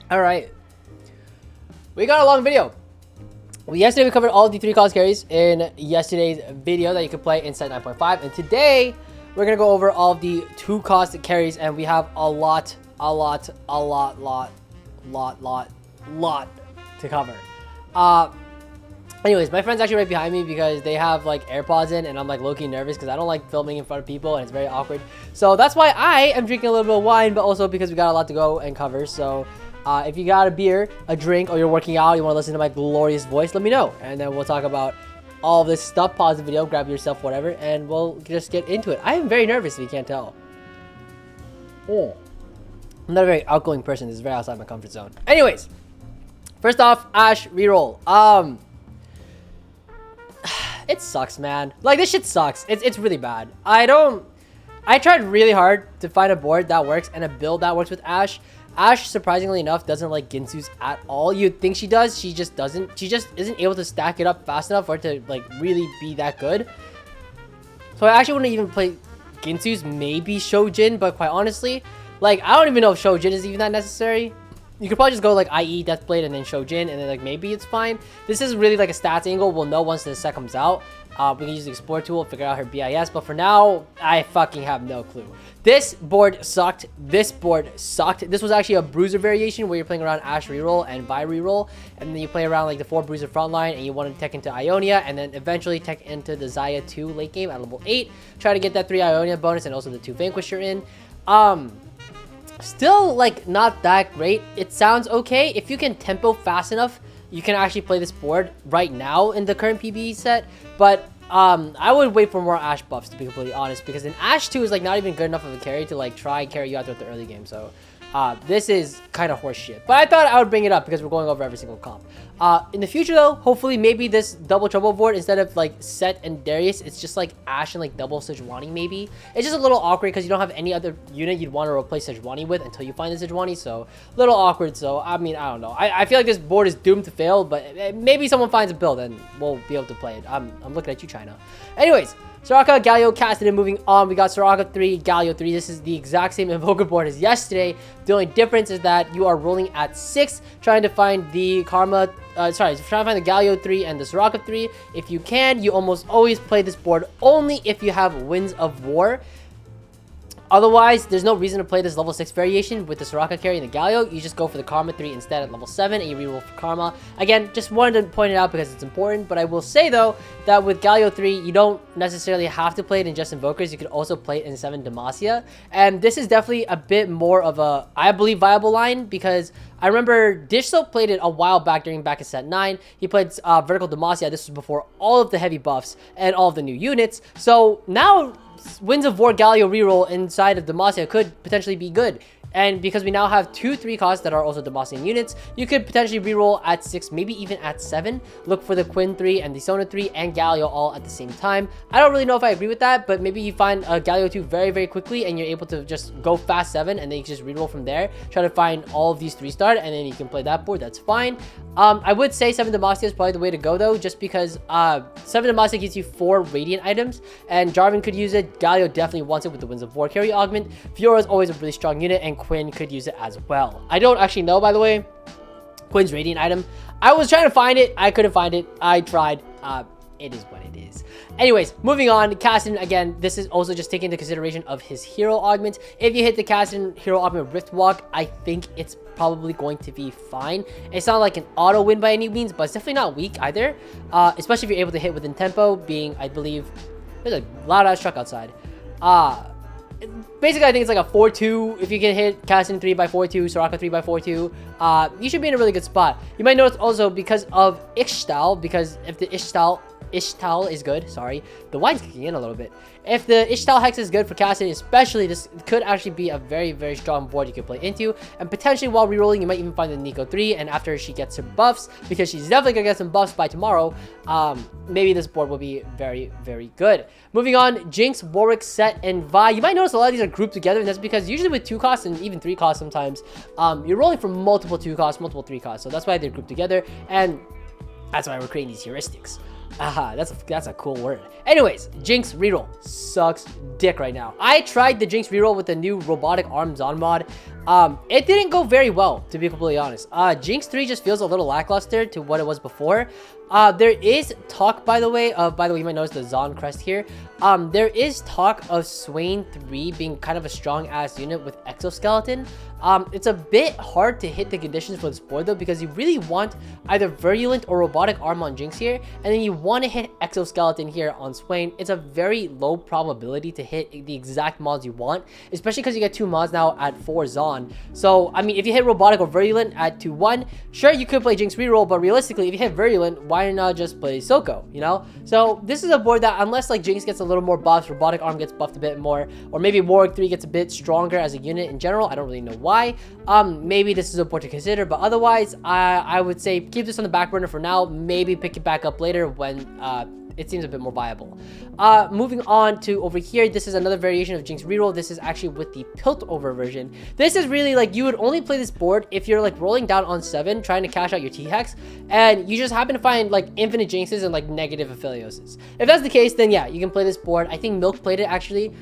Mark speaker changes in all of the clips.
Speaker 1: All right. We got a long video. Yesterday we covered all of the 3-cost carries in yesterday's video that you could play in set 9.5, and today we're gonna go over all of the 2-cost carries, and we have a lot to cover. Anyways, my friend's actually right behind me because they have like AirPods in, and I'm like low-key nervous because I don't like filming in front of people and it's very awkward. So that's why I am drinking a little bit of wine, but also because we got a lot to go and cover. So if you got a beer, a drink, or you're working out, you want to listen to my glorious voice, let me know. And then we'll talk about all this stuff. Pause the video, grab yourself whatever, and we'll just get into it. I am very nervous if you can't tell. I'm not a very outgoing person. This is very outside my comfort zone. Anyways, first off, Ashe reroll. It sucks, man. Like, this shit sucks. It's really bad. I tried really hard to find a board that works and a build that works with Ashe. Ashe, surprisingly enough, doesn't like Ginsu's at all. You'd think she does. She just doesn't. She just isn't able to stack it up fast enough for it to like really be that good. So I actually wouldn't even play Ginsu's, maybe Shojin, but quite honestly, like, I don't even know if Shojin is even that necessary. You could probably just go like IE, Deathblade, and then Shojin, and then like maybe it's fine. This is really like a stats angle. We'll know once the set comes out. We can use the Explore tool, figure out her BIS, but for now, I fucking have no clue. This board sucked. This board sucked. This was actually a bruiser variation where you're playing around Ashe reroll and Vi reroll, and then you play around like the 4 bruiser front line, and you want to tech into Ionia, and then eventually tech into the Xayah 2 late game at level 8. Try to get that 3 Ionia bonus and also the 2 Vanquisher in. Still, like, not that great. It sounds okay. If you can tempo fast enough, you can actually play this board right now in the current PBE set. But I would wait for more Ashe buffs, to be completely honest, because an Ashe 2 is like not even good enough of a carry to like try and carry you out throughout the early game. So this is kind of horse shit. But I thought I would bring it up because we're going over every single comp. In the future though, hopefully maybe this double trouble board, instead of like Sett and Darius, it's just like Ashe and like double Sejuani maybe. It's just a little awkward because you don't have any other unit you'd want to replace Sejuani with until you find the Sejuani, so a little awkward. So I mean, I don't know. I feel like this board is doomed to fail, but maybe someone finds a build and we'll be able to play it. I'm looking at you, China. Anyways, soraka, galio, kassadin. Moving on, we got soraka 3, galio 3. This is the exact same invoker board as yesterday. The only difference is that you are rolling at 6, trying to find the karma. Trying to find the galio 3 and the soraka 3. If you can, you almost always play this board only if you have Winds of War. Otherwise, there's no reason to play this level 6 variation with the soraka carry and the galio. You just go for the karma 3 instead at level 7 and you reroll for karma. Again, just wanted to point it out because it's important, but I will say though that with galio 3, you don't necessarily have to play it in just invokers. You could also play it in 7 Demacia, and this is definitely a bit more of a, I believe, viable line, because I remember Dishso played it a while back during back in set 9. He played vertical Demacia. This was before all of the heavy buffs and all of the new units. So now Winds of War Galio reroll inside of Demacia could potentially be good. And because we now have 2 3-costs that are also Demacian units, you could potentially reroll at 6, maybe even at 7. Look for the Quinn 3 and the Sona 3 and Galio all at the same time. I don't really know if I agree with that, but maybe you find a Galio 2 very, very quickly and you're able to just go fast 7 and then you just reroll from there. Try to find all of these 3-star and then you can play that board. That's fine. I would say 7 Demacia is probably the way to go though, just because 7 Demacia gives you 4 Radiant items and Jarvan could use it. Galio definitely wants it with the Winds of War carry augment. Fiora is always a really strong unit, and Quinn could use it as well. I don't actually know, by the way, Quinn's Radiant item. I was trying to find it. I couldn't find it. I tried. It is what it is. Anyways, moving on. Kassadin, again, this is also just taking into consideration of his hero augment. If you hit the Kassadin hero augment Rift Walk, I think it's probably going to be fine. It's not like an auto win by any means, but it's definitely not weak either. Especially if you're able to hit within tempo, being, I believe, there's a loud ass truck outside. Basically, I think it's like a 4-2. If you can hit Kassadin 3x4-2, Soraka 3x4-2, you should be in a really good spot. You might notice also because of Ishtal, because if the Ishtal is good, sorry, the wine's kicking in a little bit. If the Ishtal Hex is good for Kassadin, especially, this could actually be a very, very strong board you could play into. And potentially while rerolling, you might even find the Nico 3. And after she gets her buffs, because she's definitely going to get some buffs by tomorrow, maybe this board will be very, very good. Moving on, Jinx, Warwick, Sett, and Vi. You might notice a lot of these are grouped together, and that's because usually with 2 costs and even 3 costs sometimes, you're rolling for multiple 2 costs, multiple 3 costs. So that's why they're grouped together, and that's why we're creating these heuristics. Aha, that's a cool word. Anyways, Jinx reroll sucks dick right now. I tried the Jinx reroll with the new robotic arms on mod. It didn't go very well, to be completely honest. Jinx 3 just feels a little lackluster to what it was before. There is talk, by the way, you might notice the Zon crest here. There is talk of Swain 3 being kind of a strong ass unit with exoskeleton. It's a bit hard to hit the conditions for this board though, because you really want either virulent or robotic arm on Jinx here, and then you want to hit exoskeleton here on Swain. It's a very low probability to hit the exact mods you want, especially because you get 2 mods now at 4 Zon. So I mean, if you hit robotic or virulent at 2-1, sure, you could play Jinx reroll, but realistically, if you hit virulent, why not just play Soko, you know? So this is a board that, unless like Jinx gets a little more buffs, robotic arm gets buffed a bit more, or maybe Warwick 3 gets a bit stronger as a unit in general, I don't really know why. Maybe this is a board to consider, but otherwise, I would say keep this on the back burner for now. Maybe pick it back up later when it seems a bit more viable. Moving on to over here, this is another variation of Jinx reroll. This is actually with the pilt over version. This is really like, you would only play this board if you're like rolling down on 7 trying to cash out your T-Hex, and you just happen to find like infinite Jinxes and like negative affilioses. If that's the case, then yeah, you can play this board. I think Milk played it actually.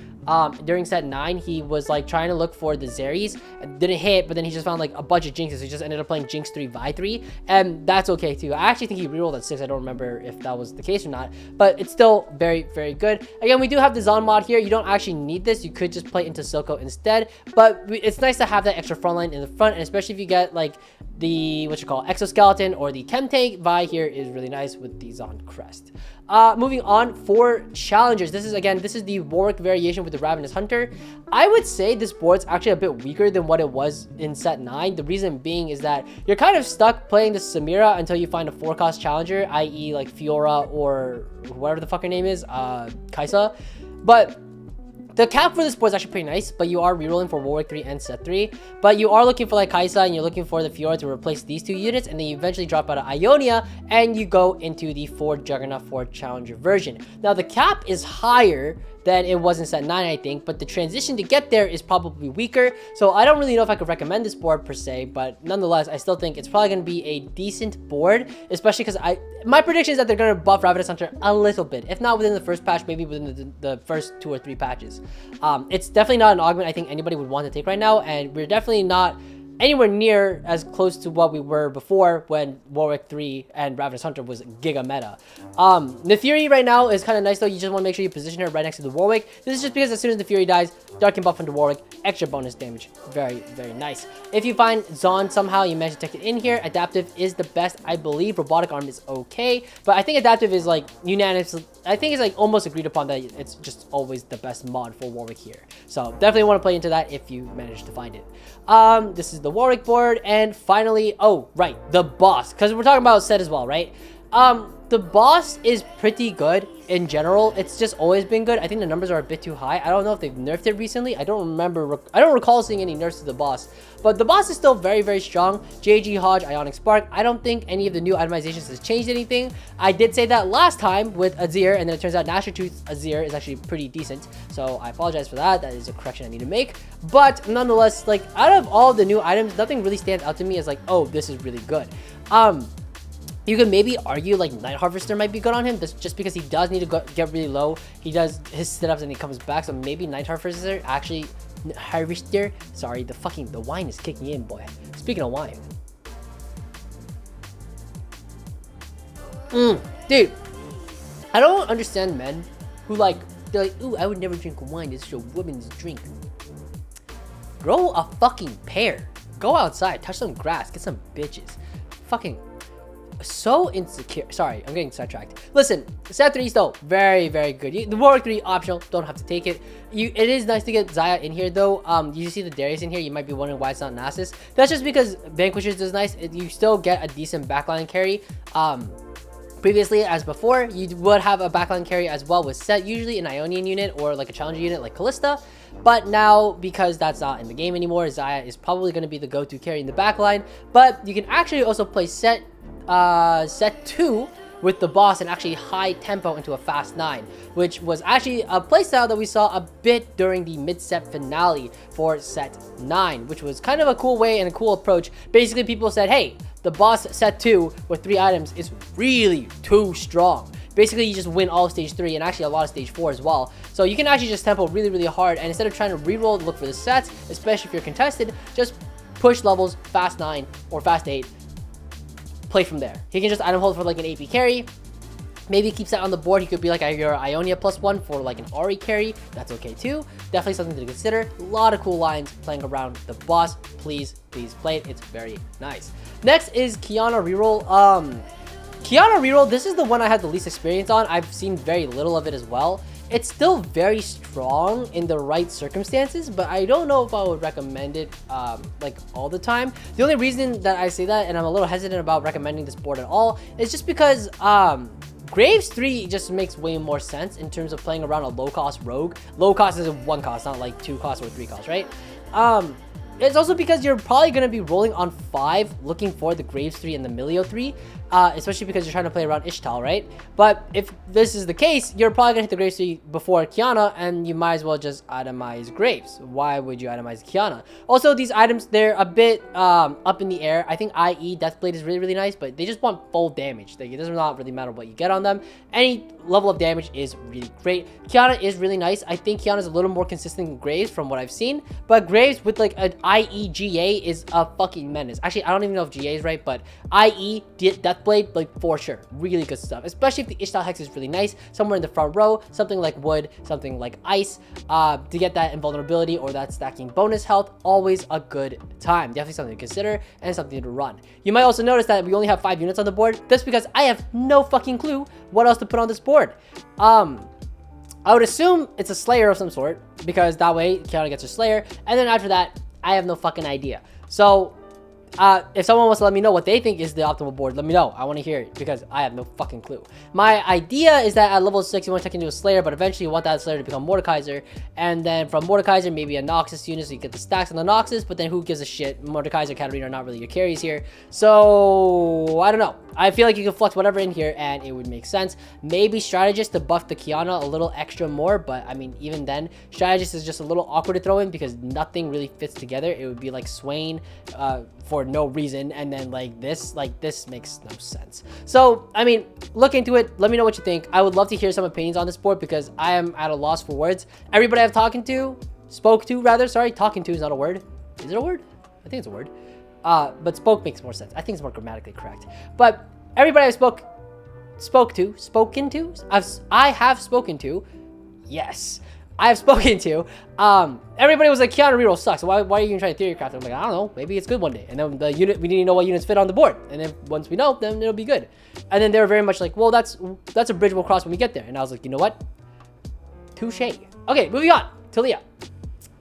Speaker 1: During set 9, he was like trying to look for the Zeries and didn't hit, but then he just found like a bunch of Jinxes. So he just ended up playing Jinx 3 Vi 3, and that's okay too. I actually think he rerolled at 6. I don't remember if that was the case or not, but it's still very, very good. Again, we do have the Zon mod here. You don't actually need this. You could just play into Soko instead, but it's nice to have that extra front line in the front, and especially if you get like the exoskeleton or the chem tank. Vi here is really nice with the Zon crest. Moving on for challengers, this is the Warwick variation with the Ravenous Hunter. I would say this board's actually a bit weaker than what it was in set 9. The reason being is that you're kind of stuck playing the Samira until you find a 4-cost challenger, i.e. like Fiora or whatever the fuck her name is, Kaisa. But the cap for this board is actually pretty nice, but you are rerolling for Warwick 3 and Set 3. But you are looking for like Kaisa, and you're looking for the Fiora to replace these 2 units, and then you eventually drop out of Ionia, and you go into the 4 Juggernaut 4 Challenger version. Now, the cap is higher than it was in set 9, I think, but the transition to get there is probably weaker. So I don't really know if I could recommend this board per se, but nonetheless, I still think it's probably going to be a decent board, especially because my prediction is that they're going to buff Ravenous Hunter a little bit. If not within the first patch, maybe within the first 2 or 3 patches. It's definitely not an augment I think anybody would want to take right now, and we're definitely not anywhere near as close to what we were before when Warwick 3 and Ravenous Hunter was giga meta. Naafiri right now is kind of nice though. You just want to make sure you position her right next to the Warwick. This is just because as soon as Naafiri dies, Dark can buff into Warwick, extra bonus damage. Very, very nice. If you find Zon somehow, you manage to take it in here, Adaptive is the best, I believe. Robotic Arm is okay, but I think Adaptive is like unanimous. I think it's like almost agreed upon that it's just always the best mod for Warwick here. So definitely want to play into that if you manage to find it. This is the Warwick board, and finally, oh right, the boss, because we're talking about Sett as well, right? The boss is pretty good in general. It's just always been good. I think the numbers are a bit too high. I don't know if they've nerfed it recently. I don't recall seeing any nerfs to the boss, but the boss is still very, very strong. JG Hodge, Ionic Spark. I don't think any of the new itemizations has changed anything. I did say that last time with Azir, and then it turns out Gnasher Tooth Azir is actually pretty decent. So I apologize for that. That is a correction I need to make. But nonetheless, like out of all the new items, nothing really stands out to me as like, oh, this is really good. You can maybe argue like Night Harvester might be good on him, just because he does need to get really low. He does his sit-ups and he comes back, so maybe Night Harvester actually... Harvester? Sorry, the wine is kicking in, boy. Speaking of wine. Dude, I don't understand men who they're like, ooh, I would never drink wine, this is a woman's drink. Grow a fucking pear. Go outside, touch some grass, get some bitches. Fucking... so insecure. Sorry, I'm getting sidetracked. Listen, set 3 is still very, very good. The Warwick 3 optional, don't have to take it. It is nice to get Xayah in here though. You see the Darius in here, you might be wondering why it's not Nasus. That's just because Vanquishers is nice. You still get a decent backline carry. Previously, as before, you would have a backline carry as well with Sett, usually an Ionian unit or like a challenger unit like Callista. But now, because that's not in the game anymore, Xayah is probably going to be the go-to carry in the backline. But you can actually also play Set 2 with the boss and actually high tempo into a fast 9, which was actually a playstyle that we saw a bit during the mid-set finale for Set 9, which was kind of a cool way and a cool approach. Basically, people said, hey, the boss Set 2 with 3 items is really too strong. basically you just win all of stage 3 and actually a lot of stage 4 as well. So you can actually just tempo really, really hard, and instead of trying to reroll and look for the sets, especially if you're contested, just push levels, fast 9 or fast 8, play from there. He can just item hold for like an AP carry. Maybe keep that on the board. He could be like your Ionia +1 for like an Ari carry. That's okay too. Definitely something to consider. A lot of cool lines playing around the boss. Please play it. It's very nice. Next is Qiyana Reroll. Qiyana Reroll, this is the one I had the least experience on. I've seen very little of it as well. It's still very strong in the right circumstances, but I don't know if I would recommend it like all the time. The only reason that I say that, and I'm a little hesitant about recommending this board at all, is just because Graves 3 just makes way more sense in terms of playing around a low-cost rogue. Low cost is a 1 cost, not like 2 cost or 3 cost, right? It's also because you're probably going to be rolling on 5 looking for the Graves 3 and the Milio 3, especially because you're trying to play around Ishtal, right? But if this is the case, you're probably going to hit the Graves 3 before Qiyana, and you might as well just itemize Graves. Why would you itemize Qiyana? Also, these items, they're a bit up in the air. I think IE Deathblade is really, really nice, but they just want full damage. Like, it does not really matter what you get on them. Any level of damage is really great. Qiyana is really nice. I think Qiyana is a little more consistent than Graves from what I've seen, but Graves with like an IE GA is a fucking menace. Actually, I don't even know if GA is right, but IE Deathblade, like, for sure, really good stuff, especially if the Ishtal Hex is really nice somewhere in the front row, something like wood, something like ice, to get that invulnerability or that stacking bonus health. Always a good time. Definitely something to consider and something to run. You might also notice that we only have 5 units on the board. That's because I have no fucking clue what else to put on this board. I would assume it's a Slayer of some sort, because that way Qiyana gets her Slayer, and then after that, I have no fucking idea. So, if someone wants to let me know what they think is the optimal board, let me know. I want to hear it, because I have no fucking clue. My idea is that at level 6, you want to check into a Slayer, but eventually you want that Slayer to become Mordekaiser, and then from Mordekaiser, maybe a Noxus unit, so you get the stacks on the Noxus, but then who gives a shit? Mordekaiser, Katarina are not really your carries here. So, I don't know. I feel like you can flex whatever in here, and it would make sense. Maybe Strategist to buff the Qiyana a little extra more, but I mean, even then, Strategist is just a little awkward to throw in because nothing really fits together. It would be like Swain for no reason, and then like this makes no sense. So, I mean, look into it. Let me know what you think. I would love to hear some opinions on this board because I am at a loss for words. Everybody I've talking to is not a word. Is it a word? I think it's a word. But spoke makes more sense. I think it's more grammatically correct. But everybody I have spoken to, yes, I have spoken to, everybody was like, Qiyana Reroll sucks. Why are you even trying to theory craft it? I'm like, I don't know, maybe it's good one day. And then the unit, we need to know what units fit on the board. And then once we know, then it'll be good. And then they were very much like, well, that's a bridge we'll cross when we get there. And I was like, you know what? Touche. Okay, moving on. Taliyah,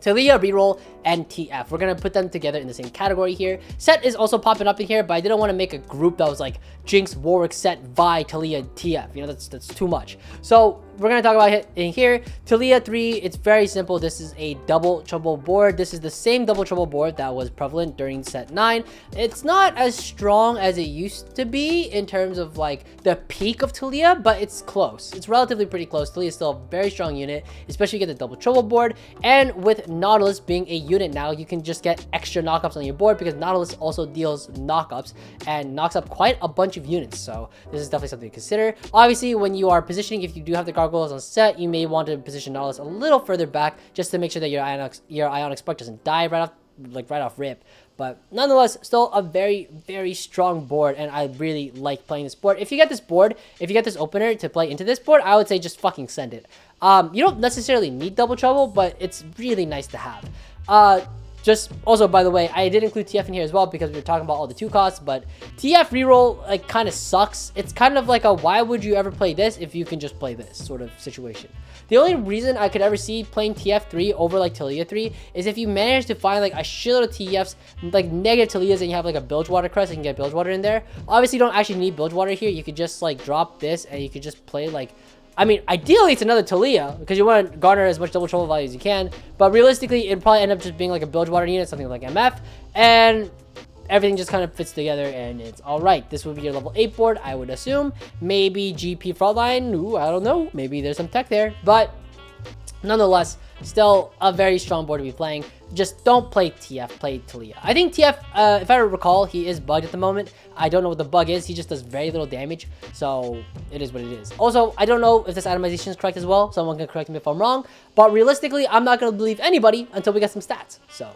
Speaker 1: Reroll, and TF. We're going to put them together in the same category here. Sett is also popping up in here, but I didn't want to make a group that was like Jinx, Warwick, Sett, Vi, Taliyah, TF. You know, that's too much. So we're going to talk about it in here. Taliyah 3, it's very simple. This is a double trouble board. This is the same double trouble board that was prevalent during set 9. It's not as strong as it used to be in terms of like the peak of Taliyah, but it's close. It's relatively pretty close. Taliyah is still a very strong unit, especially if you get the double trouble board. And with Nautilus being a unit now, you can just get extra knockups on your board because Nautilus also deals knockups and knocks up quite a bunch of units. So this is definitely something to consider. Obviously, when you are positioning, if you do have the gargoyles on Sett, you may want to position Nautilus a little further back just to make sure that your Ionic Spark doesn't die right off rip. But nonetheless, still a very, very strong board, and I really like playing this board. If you get this board, if you get this opener to play into this board, I would say just fucking send it. You don't necessarily need double trouble, but it's really nice to have. Just also, by the way, I did include TF in here as well because we were talking about all the 2 costs, but TF reroll like kind of sucks. It's kind of like a why would you ever play this if you can just play this sort of situation. The only reason I could ever see playing TF3 over like Taliyah 3 is if you manage to find like a shitload of TFs, like negative Taliyahs, and you have like a Bilgewater crest and you can get Bilgewater in there. Obviously, you don't actually need Bilgewater here. You could just like drop this and you could just play like, I mean, ideally it's another Taliyah because you want to garner as much double trouble value as you can, but realistically it'd probably end up just being like a Bilgewater unit, something like MF, and everything just kind of fits together and it's all right. This would be your level 8 board, I would assume. Maybe GP frontline, ooh, I don't know, maybe there's some tech there, but nonetheless, still a very strong board to be playing. just don't play TF, play Taliyah. I think TF, if I recall, he is bugged at the moment. I don't know what the bug is. He just does very little damage, so it is what it is. Also, I don't know if this itemization is correct as well. Someone can correct me if I'm wrong, but realistically, I'm not going to believe anybody until we get some stats. So,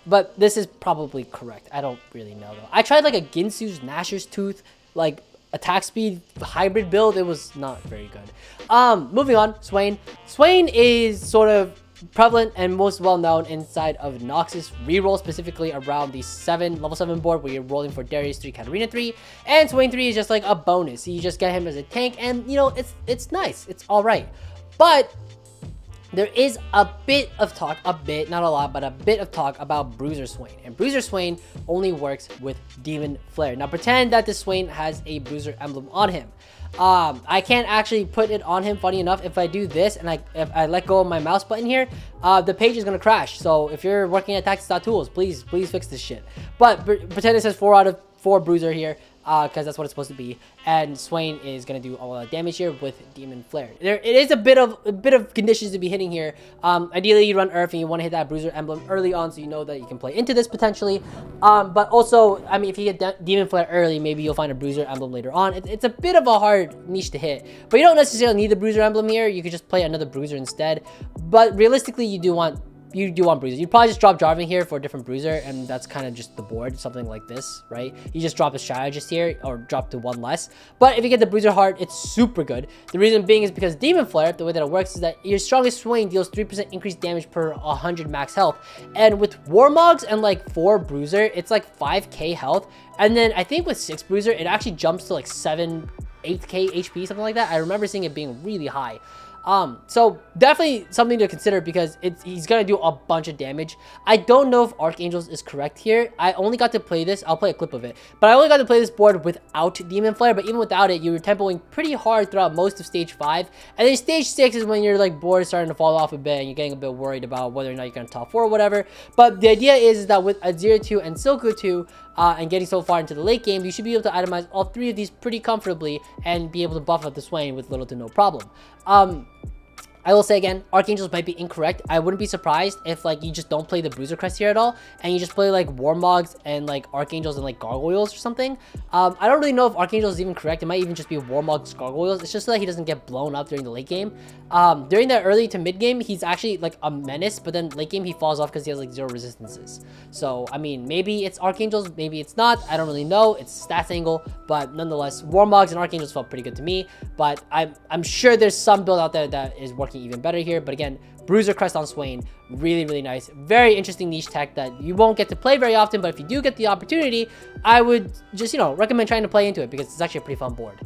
Speaker 1: but this is probably correct. I don't really know, though. I tried like a Ginsu's Gnasher's Tooth, like attack speed hybrid build. It was not very good. Moving on, Swain. Swain is sort of prevalent and most well known inside of Noxus reroll, specifically around the level 7 board where you're rolling for Darius 3, Katarina 3, and Swain 3 is just like a bonus. You just get him as a tank, and you know, it's nice, it's all right. But there is a bit of talk, not a lot, but a bit of talk about Bruiser Swain. And Bruiser Swain only works with Demon Flare. Now pretend that this Swain has a Bruiser emblem on him. I can't actually put it on him, funny enough. If I do this and if I let go of my mouse button here, the page is going to crash. So if you're working at tactics.tools, please fix this shit. But pretend it says 4 out of 4 Bruiser here, because that's what it's supposed to be. And Swain is going to do a lot of damage here with Demon Flare. It is a bit of conditions to be hitting here. Ideally, you run Earth and you want to hit that Bruiser emblem early on, so you know that you can play into this potentially. But also, I mean, if you get Demon Flare early, maybe you'll find a Bruiser emblem later on. It's a bit of a hard niche to hit, but you don't necessarily need the Bruiser emblem here. You could just play another Bruiser instead. But realistically, you do want Bruiser. You'd probably just drop Jarvan here for a different Bruiser, and that's kind of just the board, something like this, right? You just drop a Strategist here, or drop to 1 less. But if you get the Bruiser Heart, it's super good. The reason being is because Demon Flare, the way that it works is that your strongest Swain deals 3% increased damage per 100 max health. And with Warmogs and like 4 Bruiser, it's like 5k health. And then I think with 6 Bruiser, it actually jumps to like 8k HP, something like that. I remember seeing it being really high. So definitely something to consider because he's gonna do a bunch of damage. I don't know if Archangels is correct here. I only got to play this. I'll play a clip of it, but I only got to play this board without Demon Flare. But even without it, you were tempoing pretty hard throughout most of stage 5, and then stage 6 is when your like board is starting to fall off a bit and you're getting a bit worried about whether or not you're gonna top 4 or whatever. But the idea is that with Azir 2 and Silco 2 and getting so far into the late game, you should be able to itemize all 3 of these pretty comfortably and be able to buff up the Swain with little to no problem. I will say again, Archangels might be incorrect. I wouldn't be surprised if like you just don't play the Bruiser crest here at all, and you just play like Warmogs and like Archangels and like Gargoyles or something. I don't really know if Archangels is even correct. It might even just be Warmogs, Gargoyles. It's just so that he doesn't get blown up during the late game. During the early to mid game, he's actually like a menace, but then late game he falls off because he has like 0 resistances. So I mean, maybe it's Archangels, maybe it's not. I don't really know. It's stats angle, but nonetheless, Warmogs and Archangels felt pretty good to me. But I'm sure there's some build out there that is working even better here. But again, Bruiser crest on Swain, really nice, very interesting niche tech that you won't get to play very often, but if you do get the opportunity, I would just, you know, recommend trying to play into it because it's actually a pretty fun board.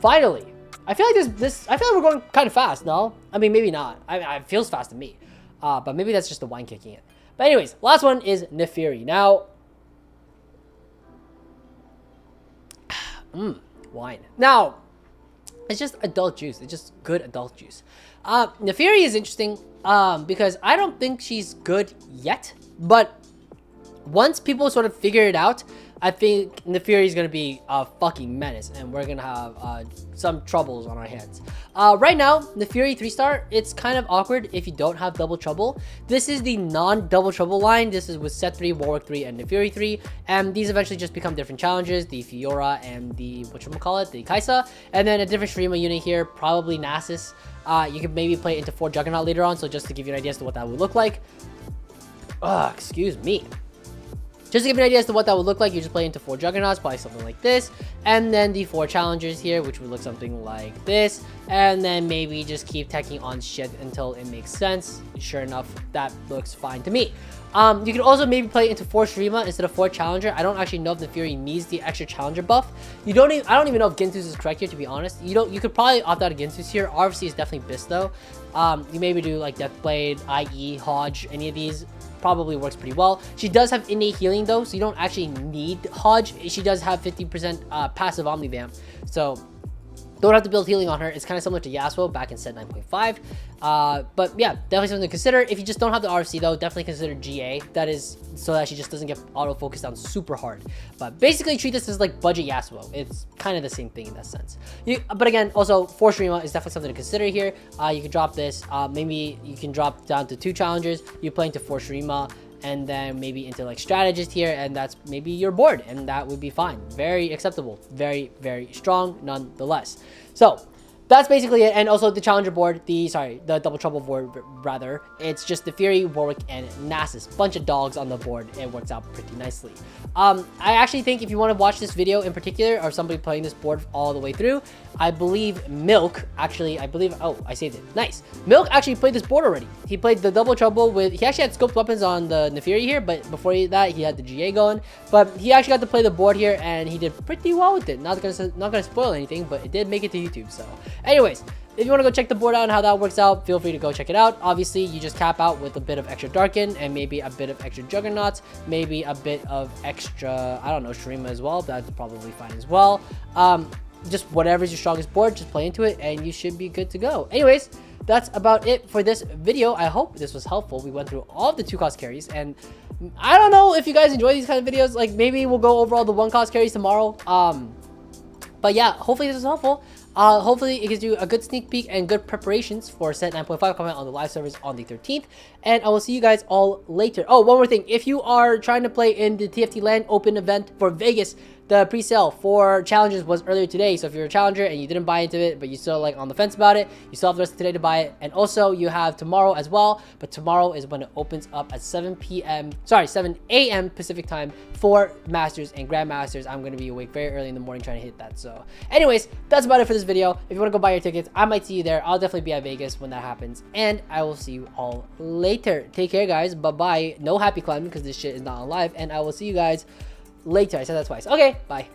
Speaker 1: Finally, I feel like I feel like we're going kind of fast. No, I mean, maybe not. It feels fast to me, but maybe that's just the wine kicking it. But anyways, last one is Naafiri. Now, wine. Now, it's just adult juice. It's just good adult juice. Naafiri is interesting because I don't think she's good yet. But once people sort of figure it out, I think Naafiri is going to be a fucking menace. And we're going to have some troubles on our hands. Right now, Naafiri 3-star, it's kind of awkward if you don't have double trouble. This is the non-double trouble line. This is with Sett 3, Warwick 3, and Naafiri 3. And these eventually just become different challenges. The Fiora and the, whatchamacallit, the Kai'Sa. And then a different Shurima unit here, probably Nasus. You could maybe play it into 4 Juggernaut later on. So just to give you an idea as to what that would look like. Excuse me. Just to give you an idea as to what that would look like, you just play into 4 Juggernauts, probably something like this. And then the 4 Challengers here, which would look something like this. And then maybe just keep teching on shit until it makes sense. Sure enough, that looks fine to me. You can also maybe play into 4 Shurima instead of 4 Challenger. I don't actually know if Naafiri needs the extra Challenger buff. I don't even know if Gintus is correct here, to be honest. You could probably opt out of Gintus here. RFC is definitely Biss though. You maybe do like Deathblade, IE, Hodge, any of these. Probably works pretty well. She does have innate healing though, so you don't actually need Hodge. She does have 50% passive Omnivamp, so Don't have to build healing on her. It's kind of similar to Yasuo back in set 9.5. But yeah, definitely something to consider. If you just don't have the RFC though, definitely consider GA. That is so that she just doesn't get auto-focused down super hard. But basically treat this as like budget Yasuo. It's kind of the same thing in that sense. But again, also Force Rima is definitely something to consider here. You can drop this. Maybe you can drop down to 2 challengers. You play into Force Rima, and then maybe into like strategist here, and that's maybe your board, and that would be fine. Very acceptable, very, very strong nonetheless. So that's basically it. And also the challenger board, the double trouble board rather, it's just naafiri, warwick, and nasus. Bunch of dogs on the board. It works out pretty nicely. I actually think if you want to watch this video in particular, or somebody playing this board all the way through, I believe Milk actually, oh, I saved it. Nice. Milk actually played this board already. He played the double trouble with, he actually had scoped weapons on the naafiri here, but before that he had the GA going. But he actually got to play the board here, and he did pretty well with it. Not gonna spoil anything, but it did make it to YouTube. So anyways, if you want to go check the board out and how that works out, feel free to go check it out. Obviously, you just cap out with a bit of extra Darken and maybe a bit of extra Juggernauts, maybe a bit of extra, I don't know, Shurima as well. That's probably fine as well. Just whatever's your strongest board, just play into it and you should be good to go. Anyways, that's about it for this video. I hope this was helpful. We went through all of the 2-cost carries, and I don't know if you guys enjoy these kind of videos. Like, maybe we'll go over all the 1-cost carries tomorrow. But yeah, hopefully this was helpful. Hopefully it gives you a good sneak peek and good preparations for set 9.5 coming out on the live servers on the 13th. And I will see you guys all later. Oh, one more thing. If you are trying to play in the TFT LAN open event for Vegas, the pre-sale for challenges was earlier today. So if you're a challenger and you didn't buy into it, but you still like on the fence about it, you still have the rest of today to buy it. And also you have tomorrow as well. But tomorrow is when it opens up at 7 a.m. Pacific time for Masters and Grandmasters. I'm going to be awake very early in the morning trying to hit that. So anyways, that's about it for this video. If you want to go buy your tickets, I might see you there. I'll definitely be at Vegas when that happens. And I will see you all later. Take care, guys. Bye-bye. No happy climbing because this shit is not on live. And I will see you guys later. I said that twice. Okay, bye.